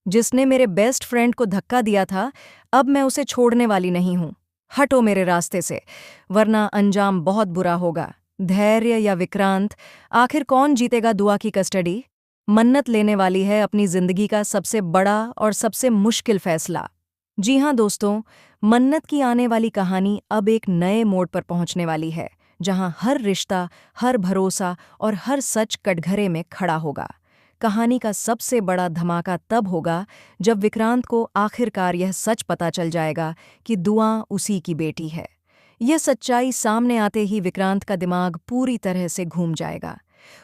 जिसने मेरे best friend को धक्का दिया था, अब मैं उसे छोड़ने वाली नहीं हूं। हटो मेरे रास्ते से, वरना अंजाम बहुत बुरा होगा। धैर्य या विक्रांत, आखिर कौन जीतेगा दुआ की कस्टडी? मन्नत लेने वाली है अपनी जिंदगी का सबसे बड़ा और सबसे मुश्किल फैसला। जी हाँ दोस्तों, मन्नत की आने वाली कहानी अब एक नए मोड़ पर पहुंचने वाली है, जहां हर रिश्ता, हर भरोसा और हर सच कटघरे में खड़ा होगा। कहानी का सबसे बड़ा धमाका तब होगा जब विक्रांत को आखिरकार यह सच पता चल जाएगा कि दुआ उसी की बेटी है। यह सच्चाई सामने आते ही विक्रांत का दिमाग पूरी तरह से घूम जाएगा।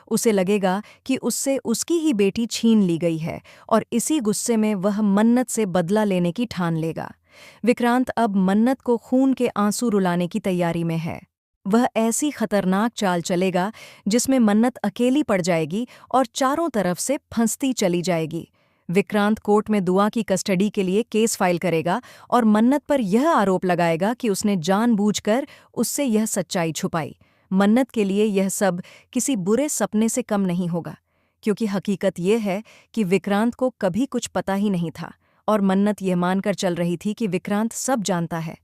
उसे लगेगा कि उससे उसकी ही बेटी छीन ली गई है और इसी गुस्से में वह मन्नत से बदला लेने की ठान लेगा। विक्रांत अब मन्नत को खून के आंसू रुलाने की तैयारी में है। वह ऐसी खतरनाक चाल चलेगा जिसमें मन्नत अकेली पड़ जाएगी और चारों तरफ से फंसती चली जाएगी। विक्रांत कोर्ट में दुआ की कस्टडी के लिए केस फाइल करेगा और मन्नत पर यह आरोप लगाएगा कि उसने जानबूझकर उससे यह सच्चाई छुपाई। मन्नत के लिए यह सब किसी बुरे सपने से कम नहीं होगा, क्योंकि हकीकत यह है कि विक्रांत को कभी कुछ पता ही नहीं था और मन्नत यह मानकर चल रही थी कि विक्रांत सब जानता है।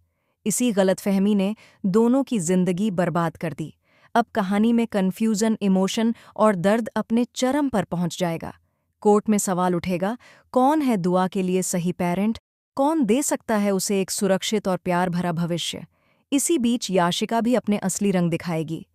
इसी गलतफहमी ने दोनों की जिंदगी बर्बाद कर दी। अब कहानी में कन्फ्यूजन, इमोशन और दर्द अपने चरम पर पहुंच जाएगा। कोर्ट में सवाल उठेगा, कौन है दुआ के लिए सही पेरेंट? कौन दे सकता है उसे एक सुरक्षित और प्यार भरा भविष्य? इसी बीच याशिका भी अपने असली रंग दिखाएगी।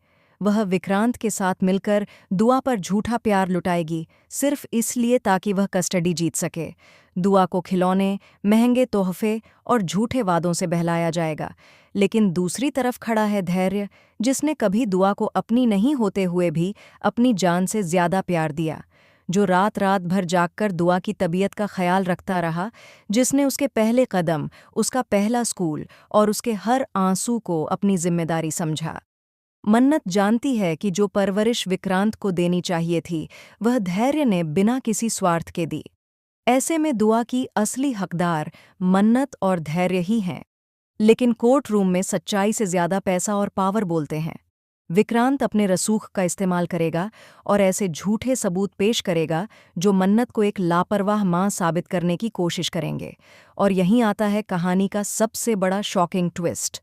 वह विक्रांत के साथ मिलकर दुआ पर झूठा प्यार लुटाएगी, सिर्फ इसलिए ताकि वह कस्टडी जीत सके। दुआ को खिलौने, महंगे तोहफे और झूठे वादों से बहलाया जाएगा। लेकिन दूसरी तरफ खड़ा है धैर्य, जिसने कभी दुआ को अपनी नहीं होते हुए भी अपनी जान से ज्यादा प्यार दिया। जो रात रात भर जागकर दुआ की तबीयत का ख्याल रखता रहा, जिसने उसके पहले कदम, उसका पहला स्कूल और उसके हर आंसू को अपनी जिम्मेदारी समझा। मन्नत जानती है कि जो परवरिश विक्रांत को देनी चाहिए थी, वह धैर्य ने बिना किसी स्वार्थ के दी। ऐसे में दुआ की असली हकदार मन्नत और धैर्य ही हैं। लेकिन कोर्ट रूम में सच्चाई से ज्यादा पैसा और पावर बोलते हैं। विक्रांत अपने रसूख का इस्तेमाल करेगा और ऐसे झूठे सबूत पेश करेगा जो मन्नत को एक लापरवाह मां साबित करने की कोशिश करेंगे। और यहीं आता है कहानी का सबसे बड़ा शॉकिंग ट्विस्ट।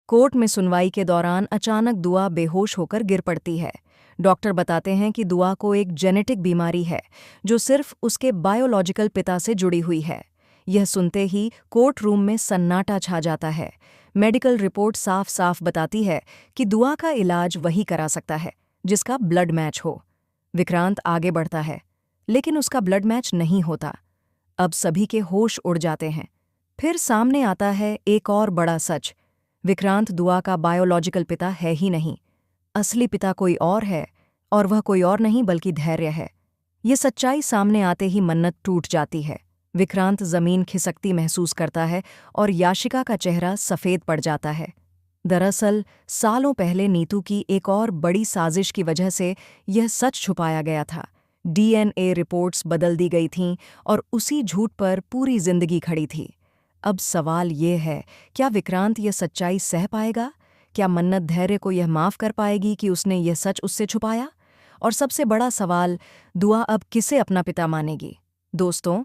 कोर्ट में सुनवाई के दौरान अचानक दुआ बेहोश होकर गिर पड़ती है। डॉक्टर बताते हैं कि दुआ को एक जेनेटिक बीमारी है जो सिर्फ उसके बायोलॉजिकल पिता से जुड़ी हुई है। यह सुनते ही कोर्ट रूम में सन्नाटा छा जाता है। मेडिकल रिपोर्ट साफ साफ बताती है कि दुआ का इलाज वही करा सकता है जिसका ब्लड मैच हो। विक्रांत आगे बढ़ता है, लेकिन उसका ब्लड मैच नहीं होता। अब सभी के होश उड़ जाते हैं। फिर सामने आता है एक और बड़ा सच। विक्रांत दुआ का बायोलॉजिकल पिता है ही नहीं। असली पिता कोई और है, और वह कोई और नहीं बल्कि धैर्य है। ये सच्चाई सामने आते ही मन्नत टूट जाती है। विक्रांत जमीन खिसकती महसूस करता है और याशिका का चेहरा सफेद पड़ जाता है। दरअसल सालों पहले नीतू की एक और बड़ी साजिश की वजह से यह सच छुपाया गया था। डीएनए रिपोर्ट्स बदल दी गई थीं और उसी झूठ पर पूरी जिंदगी खड़ी थी। अब सवाल ये है, क्या विक्रांत यह सच्चाई सह पाएगा? क्या मन्नत धैर्य को यह माफ कर पाएगी कि उसने यह सच उससे छुपाया? और सबसे बड़ा सवाल, दुआ अब किसे अपना पिता मानेगी? दोस्तों,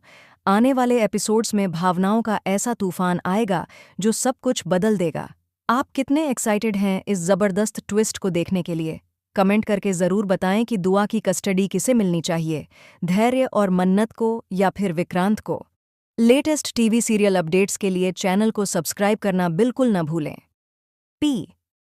आने वाले एपिसोड्स में भावनाओं का ऐसा तूफान आएगा जो सब कुछ बदल देगा। आप कितने एक्साइटेड हैं इस जबरदस्त ट्विस्ट को देखने के लिए? कमेंट करके जरूर बताएं कि दुआ की कस्टडी किसे मिलनी चाहिए, धैर्य और मन्नत को या फिर विक्रांत को। लेटेस्ट टीवी सीरियल अपडेट्स के लिए चैनल को सब्सक्राइब करना बिल्कुल न भूलें। पी